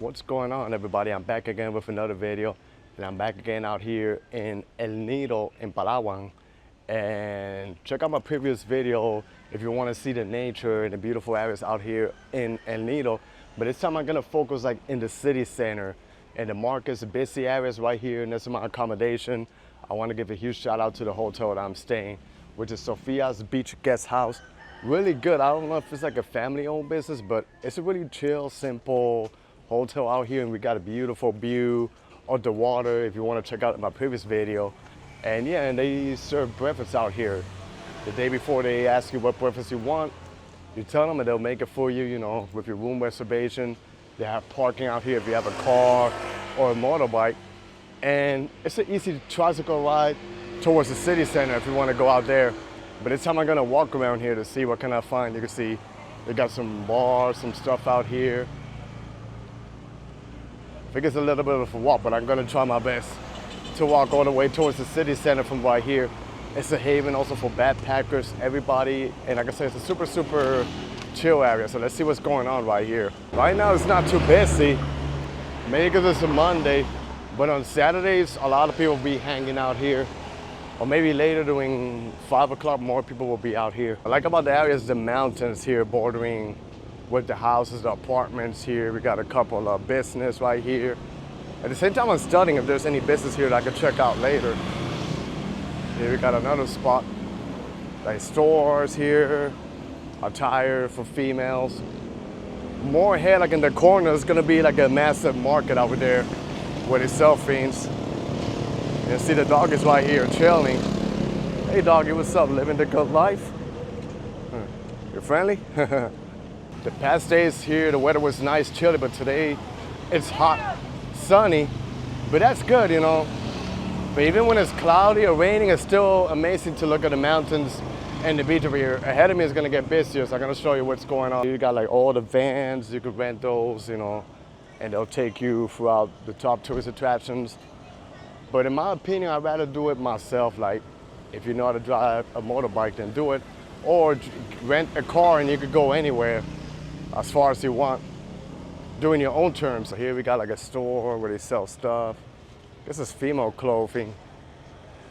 What's going on, everybody? I'm back again with another video, and I'm back again out here in El Nido in Palawan. And check out my previous video if you want to see the nature and the beautiful areas out here in El Nido. But this time I'm gonna focus like in the city center and the markets, the busy areas right here, and this is my accommodation. I want to give a huge shout out to the hotel that I'm staying, which is Sophia's Beach Guest House. Really good. I don't know if it's like a family-owned business, but it's a really chill, simple hotel out here, and we got a beautiful view of the water if you want to check out my previous video. And yeah, and they serve breakfast out here. The day before they ask you what breakfast you want, you tell them and they'll make it for you, you know, with your room reservation. They have parking out here if you have a car or a motorbike. And it's an easy tricycle ride towards the city center if you want to go out there. But this time I'm gonna walk around here to see what can I find. You can see they got some bars, some stuff out here. I think it's a little bit of a walk, but I'm gonna try my best to walk all the way towards the city center from right here. It's a haven also for backpackers, everybody. And like I said, it's a super chill area. So let's see what's going on right here. Right now it's not too busy, maybe because it's a Monday, but on Saturdays, a lot of people will be hanging out here. Or maybe later during 5 o'clock, more people will be out here. What I like about the area is the mountains here bordering with the houses, the apartments here. We got a couple of business right here. At the same time, I'm studying if there's any business here that I could check out later. Here we got another spot, like stores here, attire for females. More ahead, like in the corner, is gonna be like a massive market over there where they sell things. And see the dog is right here chilling. Hey doggy, what's up? Living the good life? You're friendly? The past days here, the weather was nice, chilly, but today it's hot, sunny, but that's good, you know. But even when it's cloudy or raining, it's still amazing to look at the mountains and the beach over here. Ahead of me is gonna get busier, so I'm gonna show you what's going on. You got like all the vans, you can rent those, you know, and they'll take you throughout the top tourist attractions. But in my opinion, I'd rather do it myself. Like, if you know how to drive a motorbike, then do it. Or rent a car and you could go anywhere as far as you want, doing your own terms. So here we got like a store where they sell stuff. This is female clothing.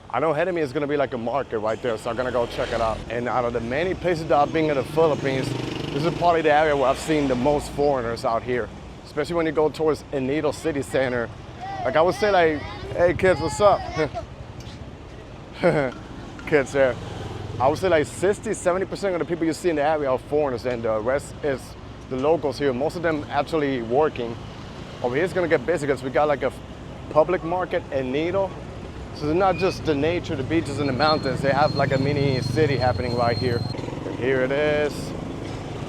I know ahead of me is gonna be like a market right there, so I'm gonna go check it out. And out of the many places that I've been in the Philippines, this is probably the area where I've seen the most foreigners out here, especially when you go towards El Nido city center. Like I would say like, hey kids, what's up? Kids there. I would say like 60–70% of the people you see in the area are foreigners, and the rest is the locals here. Most of them actually working. Over here it's gonna get busy because we got like a public market in Nido. So it's not just the nature, the beaches and the mountains. They have like a mini city happening right here. And here it is.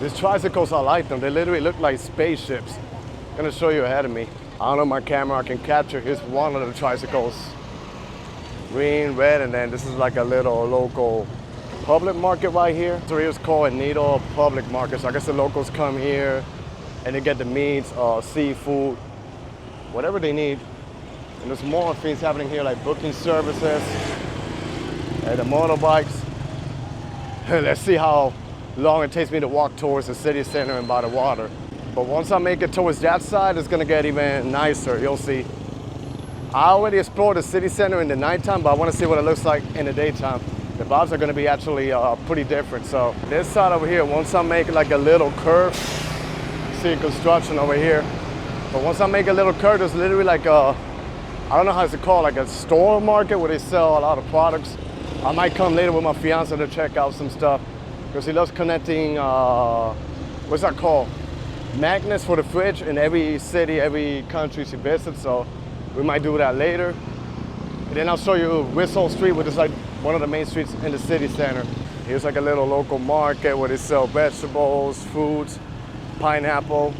These tricycles, I like them. They literally look like spaceships. I'm gonna show you ahead of me. I don't know if my camera can capture. Here's one of the tricycles. Green, red, and then this is like a little local public market right here. So here's called Nido Public Market. So I guess the locals come here and they get the meats, seafood, whatever they need. And there's more things happening here like booking services and the motorbikes. Let's see how long it takes me to walk towards the city center and by the water. But once I make it towards that side, it's gonna get even nicer, you'll see. I already explored the city center in the nighttime, but I wanna see what it looks like in the daytime. The vibes are gonna be actually pretty different. So this side over here, once I make like a little curve, see construction over here. But once I make a little curve, there's literally like a, I don't know how it's called, like a store market where they sell a lot of products. I might come later with my fiance to check out some stuff because he loves connecting, what's that called? Magnets for the fridge in every city, every country she visits. So we might do that later. And then I'll show you Whistle Street, which is like one of the main streets in the city center. Here's like a little local market where they sell vegetables, fruits, pineapple,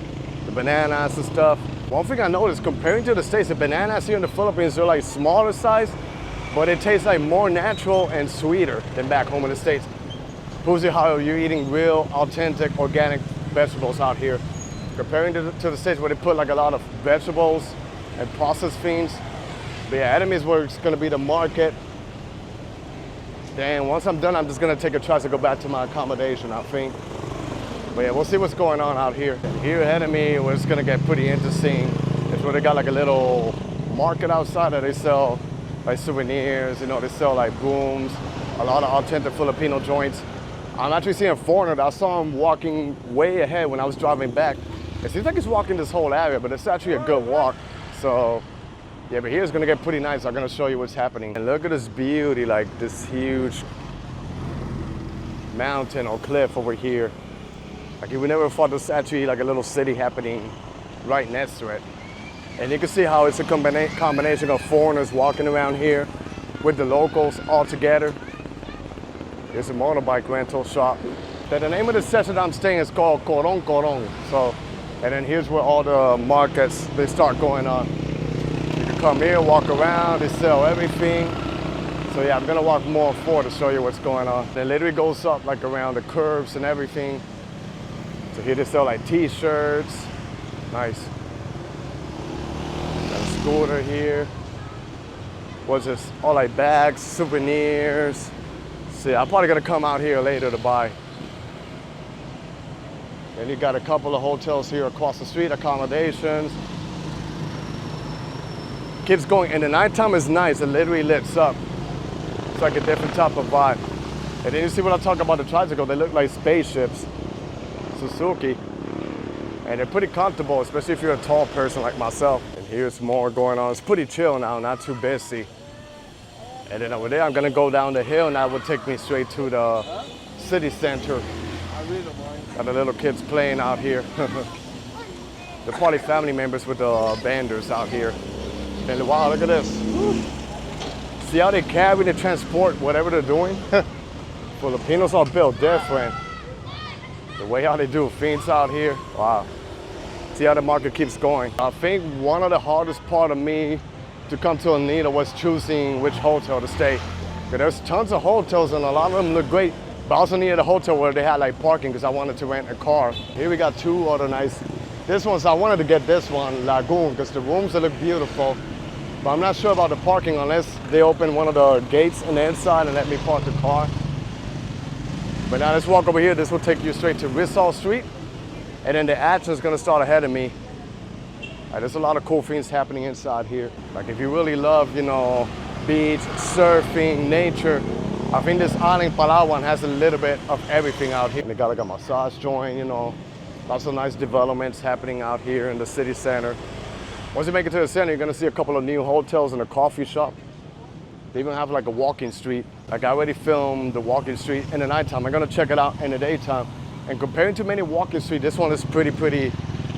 the bananas and stuff. One thing I noticed, comparing to the States, the bananas here in the Philippines, they're like smaller size, but it tastes like more natural and sweeter than back home in the States. Proves you how you're eating real, authentic, organic vegetables out here. Comparing to the States where they put like a lot of vegetables and processed things. But yeah, ahead of me is where it's gonna be the market. Then once I'm done, I'm just gonna take a tricycle back to my accommodation, I think. But yeah, we'll see what's going on out here. And here ahead of me, what's gonna get pretty interesting is where they got like a little market outside that they sell like souvenirs, you know, they sell like brooms, a lot of authentic Filipino joints. I'm actually seeing a foreigner that I saw him walking way ahead when I was driving back. It seems like he's walking this whole area, but it's actually a good walk. So yeah, but here's gonna get pretty nice. I'm gonna show you what's happening. And look at this beauty, like this huge mountain or cliff over here. Like you would never thought there's actually like a little city happening right next to it. And you can see how it's a combination of foreigners walking around here with the locals all together. Here's a motorbike rental shop. Then the name of the section I'm staying is called Corong Corong. So, and then here's where all the markets, they start going on. You can come here, walk around, they sell everything. So yeah, I'm gonna walk more forward to show you what's going on. It literally goes up like around the curves and everything. So here they sell like t-shirts. Nice. Got a scooter here. What's this? All like bags, souvenirs. See, I'm probably gonna come out here later to buy. Then you got a couple of hotels here across the street, accommodations. Keeps going, and the nighttime is nice, it literally lights up. It's like a different type of vibe. And then you see what I talk about the tricycle, they look like spaceships, Suzuki. And they're pretty comfortable, especially if you're a tall person like myself. And here's more going on. It's pretty chill now, not too busy. And then over there, I'm gonna go down the hill and that will take me straight to the city center. Got the little kids playing out here. They're probably family members with the banders out here. And wow, look at this. See how they carry, they transport whatever they're doing? Filipinos are built different. The way how they do things out here, wow. See how the market keeps going. I think one of the hardest part of me to come to Nido was choosing which hotel to stay. There's tons of hotels and a lot of them look great, but I also needed a hotel where they had like parking because I wanted to rent a car. Here we got two other nice, this one's, I wanted to get this one, Lagoon, because the rooms they look beautiful, but I'm not sure about the parking unless they open one of the gates on the inside and let me park the car. But now let's walk over here. This will take you straight to Rizal Street, and then the action is gonna start ahead of me. There's a lot of cool things happening inside here. Like if you really love, you know, beach, surfing, nature, I think this island, Palawan, has a little bit of everything out here. They got like a massage joint, you know, lots of nice developments happening out here in the city center. Once you make it to the center, you're gonna see a couple of new hotels and a coffee shop. They even have like a walking street. Like I already filmed the walking street in the nighttime. I'm gonna check it out in the daytime. And comparing to many walking streets, this one is pretty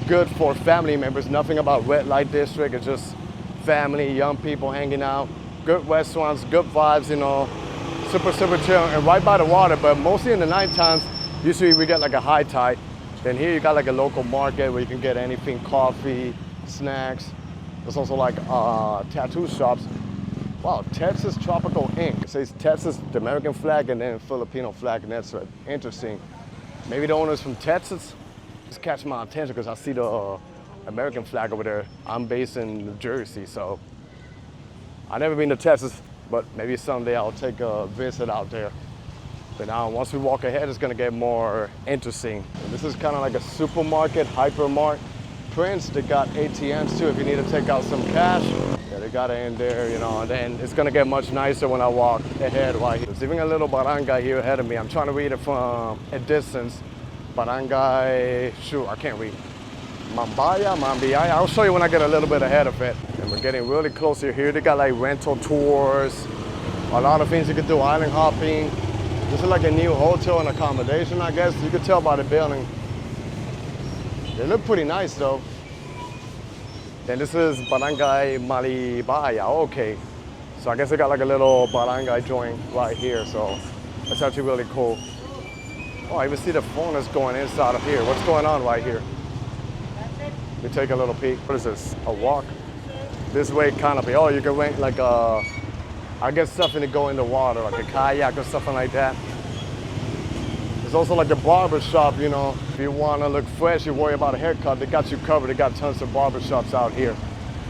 good for family members. Nothing about red light district. It's just family, young people hanging out, good restaurants, good vibes, you know, super chill, and right by the water. But mostly in the night times, usually we get like a high tide. Then here you got like a local market where you can get anything, coffee, snacks. There's also like tattoo shops. Wow, Texas Tropical Ink. It says Texas, the American flag, and then Filipino flag, and that's interesting. Maybe the owner's from Texas. Just catch my attention because I see the American flag over there. I'm based in New Jersey, so I've never been to Texas, but maybe someday I'll take a visit out there. But now once we walk ahead, it's gonna get more interesting. And this is kind of like a supermarket, hypermart. Prince, they got ATMs too if you need to take out some cash. Yeah, they got it in there, you know, and then it's gonna get much nicer when I walk ahead right here. There's even a little barangay here ahead of me. I'm trying to read it from a distance. Barangay, shoot, I can't read. Mambiaya. I'll show you when I get a little bit ahead of it. And we're getting really close here. They got like rental tours, a lot of things you can do, island hopping. This is like a new hotel and accommodation, I guess. You can tell by the building. They look pretty nice though. Then this is Barangay Malibaya, okay. So I guess they got like a little barangay joint right here, so that's actually really cool. Oh, I even see the foreigners going inside of here. What's going on right here? Let me take a little peek. What is this, a walk? This way canopy. Oh, you can rent like a, I guess something to go in the water, like a kayak or something like that. There's also like a barber shop, you know. If you want to look fresh, you worry about a haircut, they got you covered. They got tons of barber shops out here.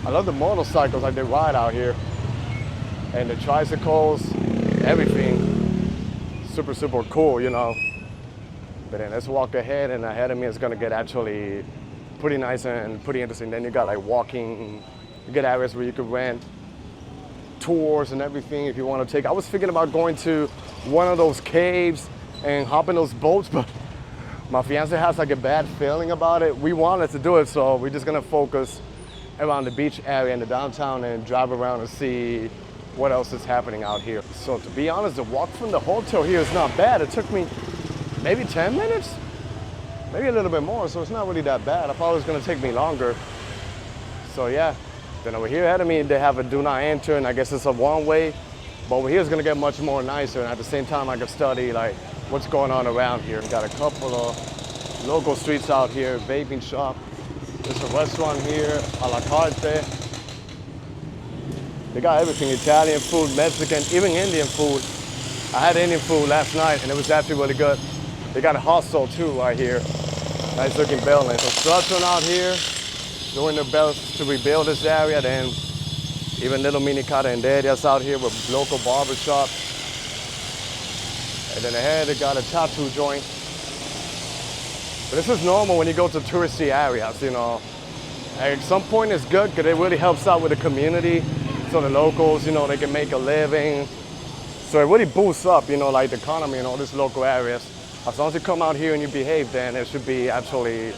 I love the motorcycles like they ride out here. And the tricycles, everything. Super cool, you know. But then let's walk ahead, and ahead of me is gonna get actually pretty nice and pretty interesting. Then you got like walking, good areas where you could rent tours and everything if you want to take. I was thinking about going to one of those caves and hop in those boats, but my fiance has like a bad feeling about it. We wanted to do it, so we're just gonna focus around the beach area in the downtown and drive around and see what else is happening out here. So to be honest, the walk from the hotel here is not bad. It took me maybe 10 minutes, maybe a little bit more, so it's not really that bad. I thought it was gonna take me longer. So yeah, then over here ahead of me, they have a do not enter, and I guess it's a one way, but over here is gonna get much more nicer, and at the same time I can study like what's going on around here. Got a couple of local streets out here, vaping shop. There's a restaurant here, a la carte. They got everything, Italian food, Mexican, even Indian food. I had Indian food last night and it was actually really good. They got a hostel too right here. Nice looking building. Construction out here, doing their best to rebuild this area. Then even little mini carenderias out here with local barbershop. And then ahead they got a tattoo joint. But this is normal when you go to touristy areas, you know. At some point it's good because it really helps out with the community. So the locals, you know, they can make a living. So it really boosts up, you know, like the economy in all these local areas. As long as you come out here and you behave, then it should be actually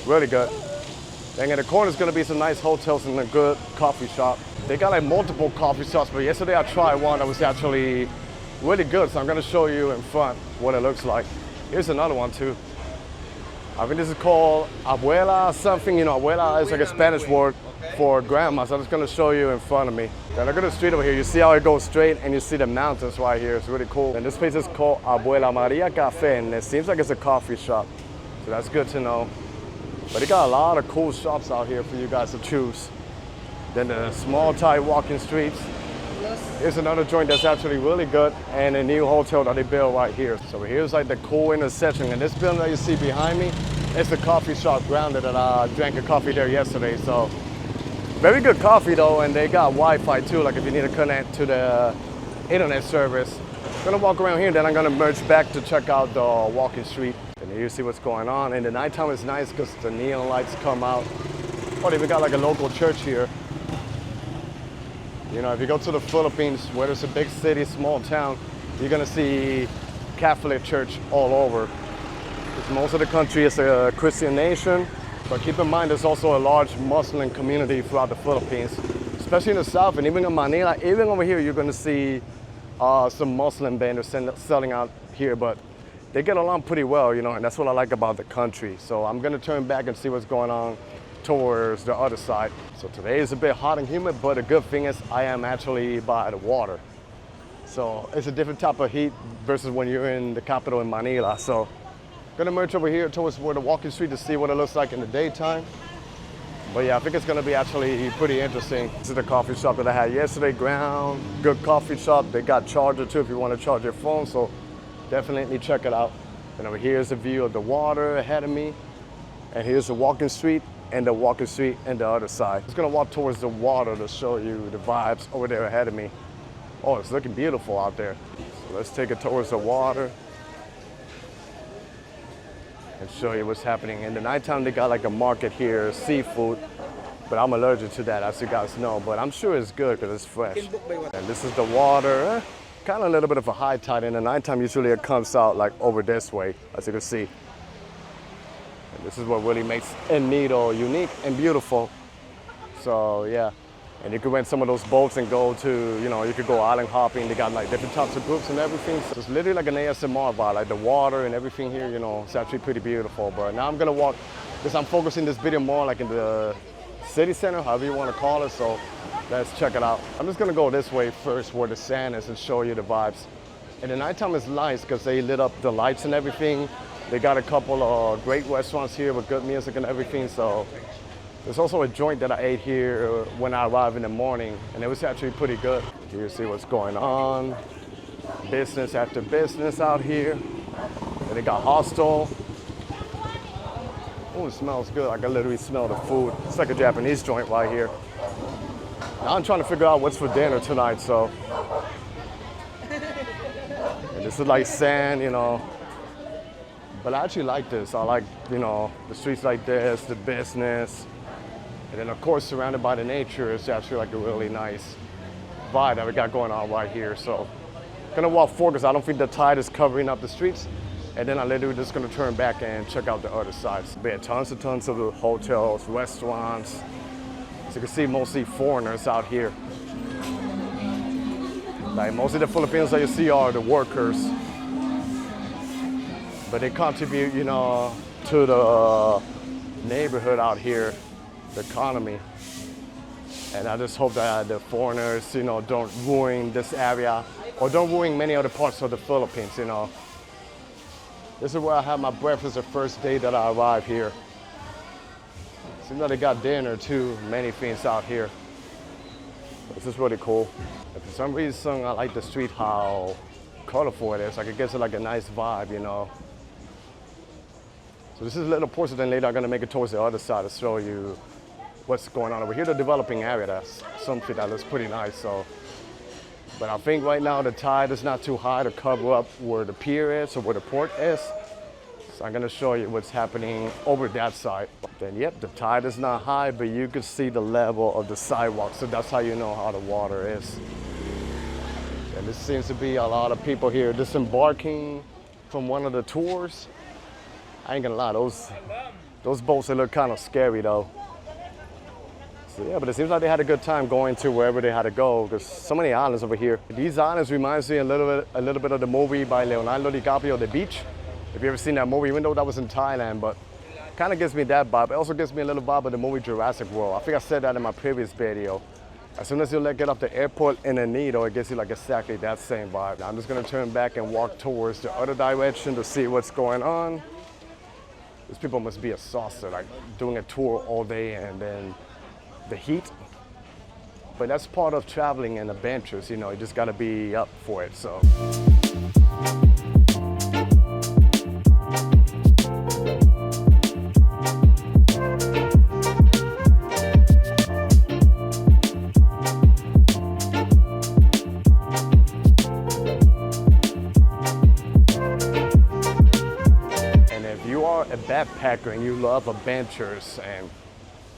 really good. Then in the corner is gonna be some nice hotels and a good coffee shop. They got like multiple coffee shops, but yesterday I tried one that was actually really good. So I'm gonna show you in front what it looks like. Here's another one too. I think this is called abuela something. You know, abuela is like a Spanish word for grandma. So I'm just gonna show you in front of me. Then look at the street over here. You see how it goes straight and you see the mountains right here. It's really cool. And this place is called Abuela Maria Cafe, and it seems like it's a coffee shop. So that's good to know. But it got a lot of cool shops out here for you guys to choose. Then the small tight walking streets. Here's another joint that's actually really good, and a new hotel that they built right here. So here's like the cool intersection, and this building that you see behind me is the coffee shop Grounded that I drank a coffee there yesterday. So very good coffee though, and they got Wi-Fi too, like if you need to connect to the internet service. I'm gonna walk around here, then I'm gonna merge back to check out the walking street. And here you see what's going on. And the nighttime is nice because the neon lights come out. Oh, they even got like a local church here. You know, if you go to the Philippines, where there's a big city, small town, you're gonna see Catholic church all over. Because most of the country is a Christian nation, but keep in mind there's also a large Muslim community throughout the Philippines, especially in the south and even in Manila. Even over here, you're gonna see some Muslim vendors selling out here, but they get along pretty well, you know, and that's what I like about the country. So I'm gonna turn back and see what's going on towards the other side. So today is a bit hot and humid, but the good thing is I am actually by the water. So it's a different type of heat versus when you're in the capital in Manila. So I'm gonna merge over here towards where the walking street to see what it looks like in the daytime. But yeah, I think it's gonna be actually pretty interesting. This is the coffee shop that I had yesterday, Ground, good coffee shop. They got charger too if you wanna charge your phone, so definitely check it out. And over here is a view of the water ahead of me. And here's the walking street and the walking street and the other side. I'm just gonna walk towards the water to show you the vibes over there ahead of me. Oh, it's looking beautiful out there. So let's take it towards the water and show you what's happening. In the nighttime, they got like a market here, seafood, but I'm allergic to that, as you guys know, but I'm sure it's good because it's fresh. And this is the water, kind of a little bit of a high tide. In the nighttime, usually it comes out like over this way, as you can see. And this is what really makes Nido unique and beautiful. So yeah, and you could rent some of those boats and go to, you know, you could go island hopping. They got like different types of groups and everything. So it's literally like an ASMR vibe, like the water and everything here, you know, it's actually pretty beautiful. But now I'm gonna walk, because I'm focusing this video more like in the city center, however you wanna call it. So let's check it out. I'm just gonna go this way first where the sand is and show you the vibes. And the nighttime is nice because they lit up the lights and everything. They got a couple of great restaurants here with good music and everything. So there's also a joint that I ate here when I arrived in the morning, and it was actually pretty good. Here you see what's going on. Business after business out here. And they got hostel. Oh, it smells good. I can literally smell the food. It's like a Japanese joint right here. Now I'm trying to figure out what's for dinner tonight, so. And this is like sand, you know. But I actually like this. I like, the streets like this, the business. And then of course, surrounded by the nature, it's actually like a really nice vibe that we got going on right here. So gonna walk forward because I don't think the tide is covering up the streets. And then I'm literally just gonna turn back and check out the other sides. But yeah, tons and tons of hotels, restaurants. As you can see, mostly foreigners out here. Like mostly the Filipinos that you see are the workers. But they contribute, to the neighborhood out here, the economy. And I just hope that the foreigners, don't ruin this area or don't ruin many other parts of the Philippines, This is where I had my breakfast the first day that I arrived here. Seems like they got dinner too, many things out here. This is really cool. And for some reason, I like the street, how colorful it is. Like it gives it like a nice vibe, So this is a little portion, then later I'm gonna make it towards the other side to show you what's going on over here. The developing area, that's something that looks pretty nice. So, but I think right now the tide is not too high to cover up where the pier is or where the port is. So I'm gonna show you what's happening over that side. Then yep, the tide is not high, but you can see the level of the sidewalk. So that's how you know how the water is. And this seems to be a lot of people here disembarking from one of the tours. I ain't gonna lie, those boats, they look kind of scary though. So yeah, but it seems like they had a good time going to wherever they had to go, because so many islands over here. These islands reminds me a little bit of the movie by Leonardo DiCaprio, The Beach. If you ever seen that movie, even though that was in Thailand, but kind of gives me that vibe. It also gives me a little vibe of the movie Jurassic World. I think I said that in my previous video. As soon as you get off the airport in Nido, it gives you like exactly that same vibe. Now I'm just gonna turn back and walk towards the other direction to see what's going on. These people must be exhausted, like doing a tour all day and then the heat. But that's part of traveling and adventures, you just gotta be up for it, so. Backpacker and you love adventures and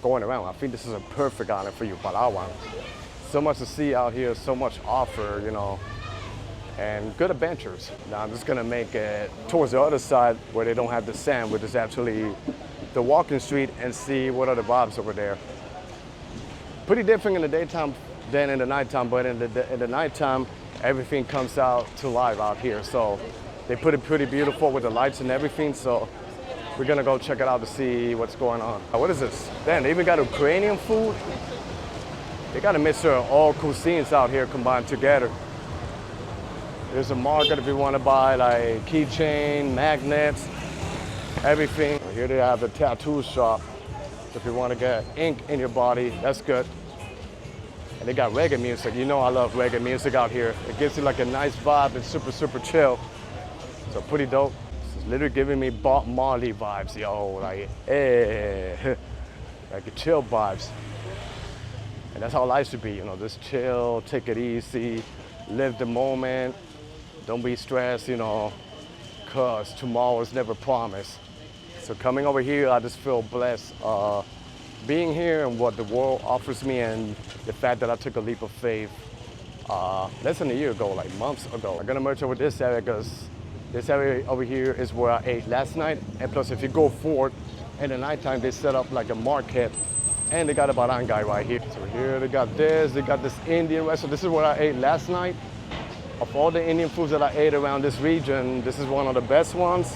going around, I think this is a perfect island for you, Palawan. So much to see out here, so much offer, and good adventures. Now I'm just gonna make it towards the other side where they don't have the sand, which is actually the walking street, and see what are the vibes over there. Pretty different in the daytime than in the nighttime, but in the nighttime, everything comes out to life out here. So they put it pretty beautiful with the lights and everything. So we're gonna go check it out to see what's going on. What is this? Damn, they even got Ukrainian food. They got a mixture of all cuisines out here combined together. There's a market if you wanna buy like keychain, magnets, everything. Here they have the tattoo shop. If you wanna get ink in your body, that's good. And they got reggae music. I love reggae music out here. It gives you like a nice vibe and super, super chill. So pretty dope. It's literally giving me Bob Marley vibes, like, hey, like chill vibes. And that's how life should be, just chill, take it easy, live the moment, don't be stressed, cause tomorrow is never promised. So coming over here, I just feel blessed being here and what the world offers me, and the fact that I took a leap of faith less than a year ago, like months ago. I'm gonna merge over this area because this area over here is where I ate last night. And plus, if you go forward in the nighttime, they set up like a market, and they got a barangay right here. So here they got this Indian restaurant. This is where I ate last night. Of all the Indian foods that I ate around this region, this is one of the best ones.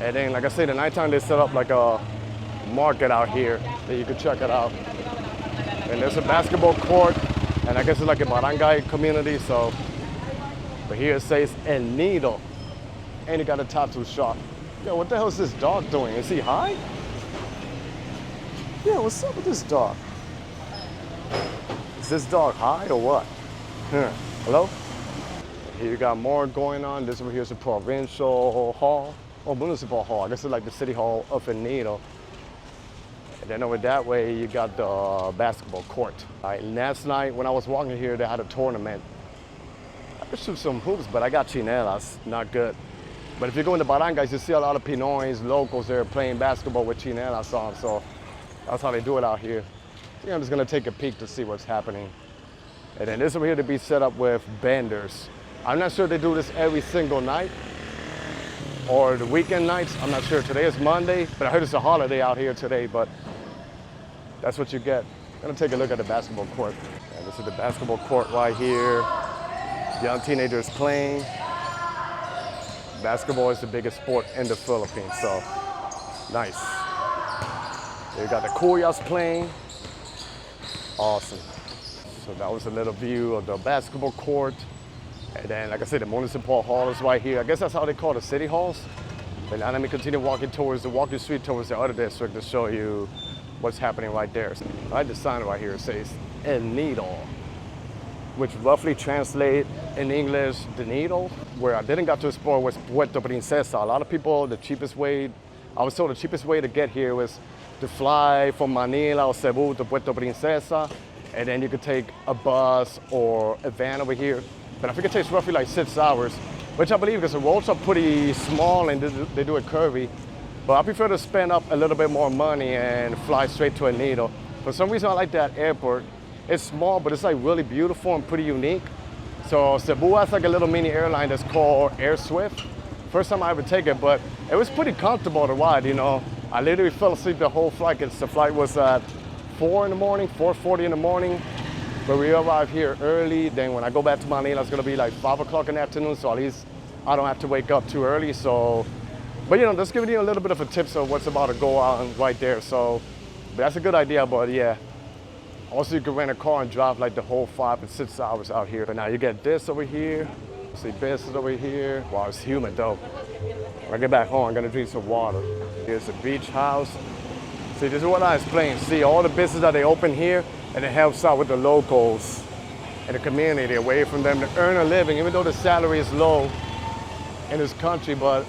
And then, like I said, at nighttime, they set up like a market out here that you can check it out. And there's a basketball court, and I guess it's like a barangay community, so. But here it says El Nido, and it got a tattoo shop. Yo, what the hell is this dog doing? Is he high? Yeah, what's up with this dog? Is this dog high or what? Hello? Here you got more going on. This over here is a provincial hall, or municipal hall. I guess it's like the city hall of El Nido. And then over that way, you got the basketball court. Last night when I was walking here, they had a tournament. I could shoot some hoops, but I got chinelas, not good. But if you go into Barangas, you see a lot of Pinoys, locals there playing basketball with chinelas on. So that's how they do it out here. I'm just gonna take a peek to see what's happening. And then this over here to be set up with vendors. I'm not sure they do this every single night or the weekend nights. I'm not sure. Today is Monday, but I heard it's a holiday out here today, but that's what you get. I'm gonna take a look at the basketball court. And this is the basketball court right here. Young teenagers playing. Basketball is the biggest sport in the Philippines, so nice. You got the Kuyas playing. Awesome. So that was a little view of the basketball court. And then, like I said, the municipal hall is right here. I guess that's how they call the city halls. But now let me continue walking street towards the other district to show you what's happening right there. I like the sign right here. It says El Nido, which roughly translate in English, the needle. Where I didn't get to explore was Puerto Princesa. A lot of people, I was told the cheapest way to get here was to fly from Manila or Cebu to Puerto Princesa, and then you could take a bus or a van over here. But I think it takes roughly like 6 hours, which I believe because the roads are pretty small and they do it curvy. But I prefer to spend up a little bit more money and fly straight to El Nido. For some reason, I like that airport. It's small, but it's like really beautiful and pretty unique. So Cebu has like a little mini airline that's called Air Swift. First time I ever take it, but it was pretty comfortable to ride, you know. I literally fell asleep the whole flight because the flight was at 4 in the morning, 4:40 in the morning. But we arrived here early. Then when I go back to Manila, it's gonna be like 5 o'clock in the afternoon, so at least I don't have to wake up too early. So, but you know, just giving you a little bit of a tips of what's about to go on right there. So, but that's a good idea, but yeah. Also, you can rent a car and drive like the whole 5 and 6 hours out here. But now you get this over here. See business over here. Wow, it's humid though. When I get back home, I'm gonna drink some water. Here's the beach house. See, this is what I explained. See, all the business that they open here, and it helps out with the locals and the community, a way for them to earn a living, even though the salary is low in this country, but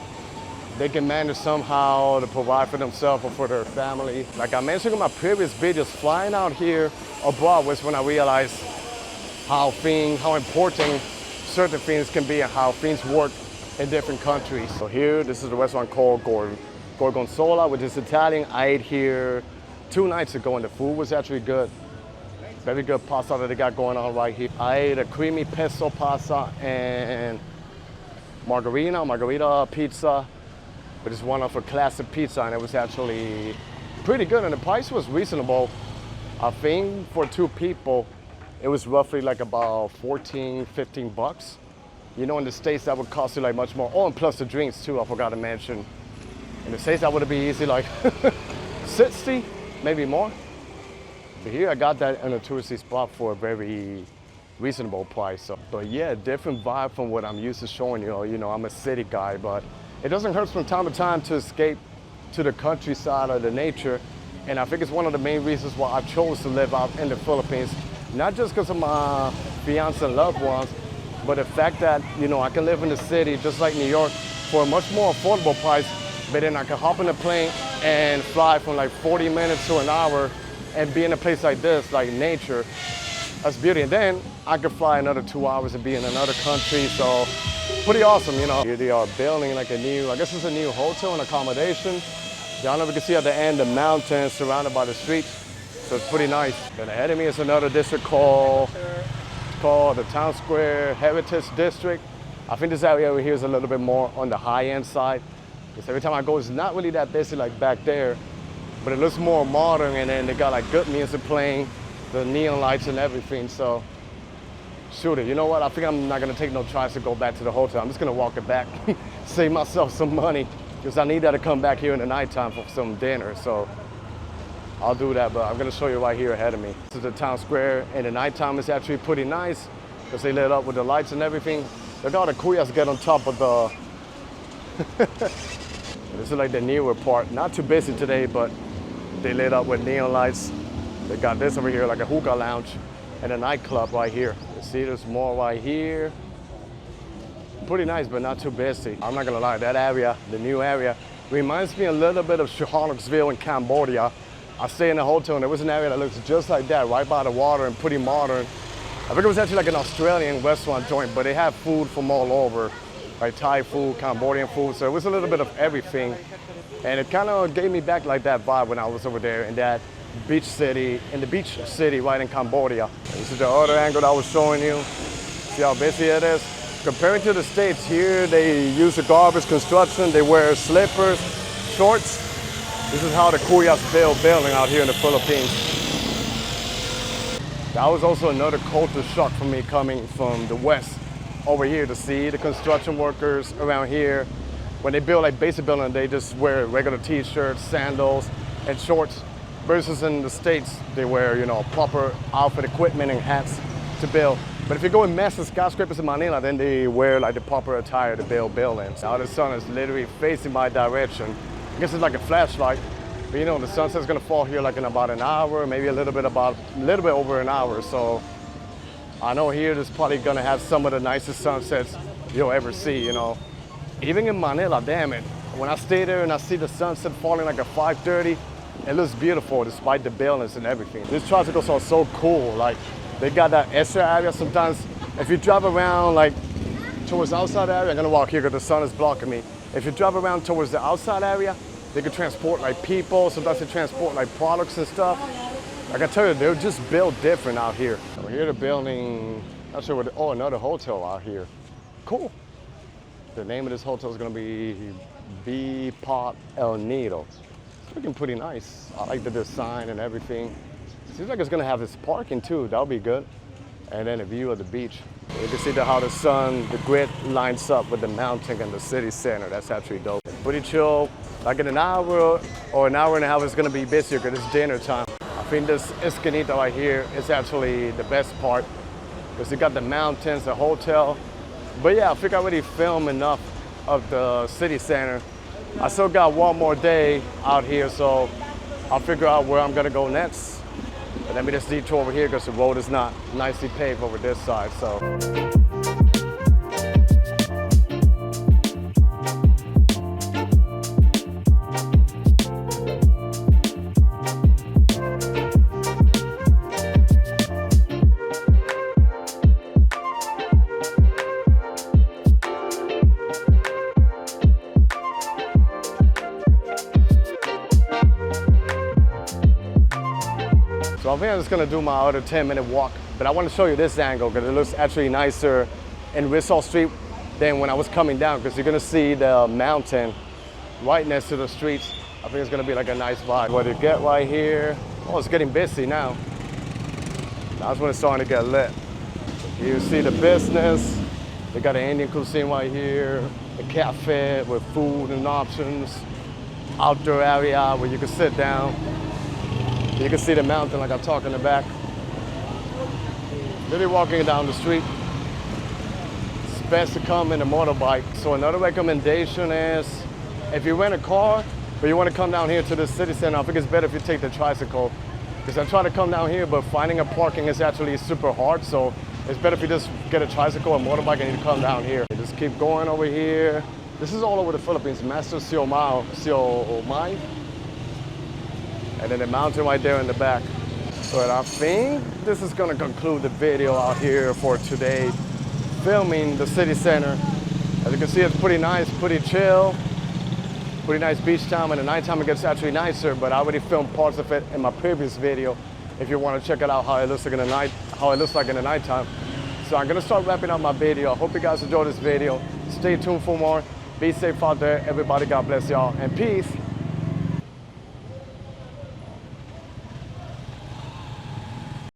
they can manage somehow to provide for themselves or for their family. Like I mentioned in my previous videos, flying out here abroad was when I realized how important certain things can be and how things work in different countries. So here, this is a restaurant called Gorgonzola, which is Italian. I ate here 2 nights ago and the food was actually good. Very good pasta that they got going on right here. I ate a creamy pesto pasta and margarita pizza, which is one of a classic pizza, and it was actually pretty good and the price was reasonable. I think for 2 people, it was roughly like about 14, 15 bucks. You know, in the States that would cost you like much more. Oh, and plus the drinks too, I forgot to mention. In the States that would be easy like 60, maybe more. But here I got that in a touristy spot for a very reasonable price. So, but yeah, different vibe from what I'm used to showing you. You know, I'm a city guy, but it doesn't hurt from time to time to escape to the countryside or the nature. And I think it's one of the main reasons why I chose to live out in the Philippines. Not just because of my fiance and loved ones, but the fact that, you know, I can live in the city just like New York for a much more affordable price, but then I can hop in a plane and fly from like 40 minutes to an hour and be in a place like this, like nature. That's beauty. And then I could fly another 2 hours and be in another country. So pretty awesome, you know. Here they are building like I guess it's a new hotel and accommodation. Down there we can see at the end the mountains surrounded by the streets. So it's pretty nice. Then ahead of me is another district called the Town Square Heritage District. I think this area over here is a little bit more on the high-end side. Because every time I go, it's not really that busy like back there, but it looks more modern, and then they got like good music playing, the neon lights and everything. So shoot it, you know what? I think I'm not gonna take no chance to go back to the hotel. I'm just gonna walk it back, save myself some money, because I need that to come back here in the nighttime for some dinner. So I'll do that, but I'm gonna show you right here ahead of me. This is the Town Square, and the nighttime is actually pretty nice because they lit up with the lights and everything. Look how the Kuyas get on top of the This is like the newer part. Not too busy today, but they lit up with neon lights. They got this over here, like a hookah lounge and a nightclub right here. You see there's more right here. Pretty nice, but not too busy. I'm not gonna lie, that area, the new area, reminds me a little bit of Sihanoukville in Cambodia. I stay in a hotel and there was an area that looks just like that, right by the water and pretty modern. I think it was actually like an Australian restaurant joint, but they have food from all over. like Thai food, Cambodian food. So it was a little bit of everything. And it kind of gave me back like that vibe when I was over there in that beach city, right in Cambodia. This is the other angle that I was showing you. See how busy it is? Comparing to the States, here they use the garbage construction, they wear slippers, shorts. This is how the Kuyas build building out here in the Philippines. That was also another culture shock for me coming from the West over here to see the construction workers around here. When they build like basic building, they just wear regular t-shirts, sandals, and shorts. Versus in the States, they wear, you know, proper outfit equipment and hats to build. But if you go in massive skyscrapers in Manila, then they wear like the proper attire to build buildings. Now the sun is literally facing my direction. I guess it's like a flashlight. But you know, the sunset's gonna fall here like in about an hour, maybe a little bit over an hour. So I know here is probably gonna have some of the nicest sunsets you'll ever see, you know. Even in Manila, damn it. When I stay there and I see the sunset falling like at 5:30, it looks beautiful despite the buildings and everything. These tricycles are so cool. Like, they got that extra area sometimes. If you drive around like towards the outside area, I'm gonna walk here because the sun is blocking me. If you drive around towards the outside area, they can transport like people. Sometimes they transport like products and stuff. Like I tell you, they're just built different out here. Over here, the building, not sure what, oh, another hotel out here. Cool. The name of this hotel is gonna be Beachfront El Nido. It's looking pretty nice. I like the design and everything. Seems like it's gonna have this parking too. That'll be good. And then a view of the beach. You can see how the sun, the grid lines up with the mountain and the city center. That's actually dope. Pretty chill. Like in an hour or an hour and a half, it's gonna be busier because it's dinner time. I think this Escanita right here is actually the best part because you got the mountains, the hotel. But yeah, I think I already filmed enough of the city center. I still got one more day out here, so I'll figure out where I'm gonna go next. But let me just detour over here because the road is not nicely paved over this side, so. So I think I'm just gonna do my other 10-minute walk, but I want to show you this angle because it looks actually nicer in Rizal Street than when I was coming down because you're gonna see the mountain right next to the streets. I think it's gonna be like a nice vibe. What you get right here, oh, it's getting busy now. That's when it's starting to get lit. You see the business, they got an Indian cuisine right here, a cafe with food and options, outdoor area where you can sit down. You can see the mountain like I talked in the back. Literally walking down the street. It's best to come in a motorbike. So another recommendation is, if you rent a car, but you want to come down here to the city center, I think it's better if you take the tricycle. Because I try to come down here, but finding a parking is actually super hard. So it's better if you just get a tricycle or motorbike and you come down here. You just keep going over here. This is all over the Philippines, Master Siomai. And then the mountain right there in the back. But I think this is gonna conclude the video out here for today, filming the city center. As you can see, it's pretty nice, pretty chill, pretty nice beach time. And at nighttime it gets actually nicer, but I already filmed parts of it in my previous video. If you wanna check it out, how it looks like in the nighttime. So I'm gonna start wrapping up my video. I hope you guys enjoyed this video. Stay tuned for more. Be safe out there, everybody. God bless y'all, and peace.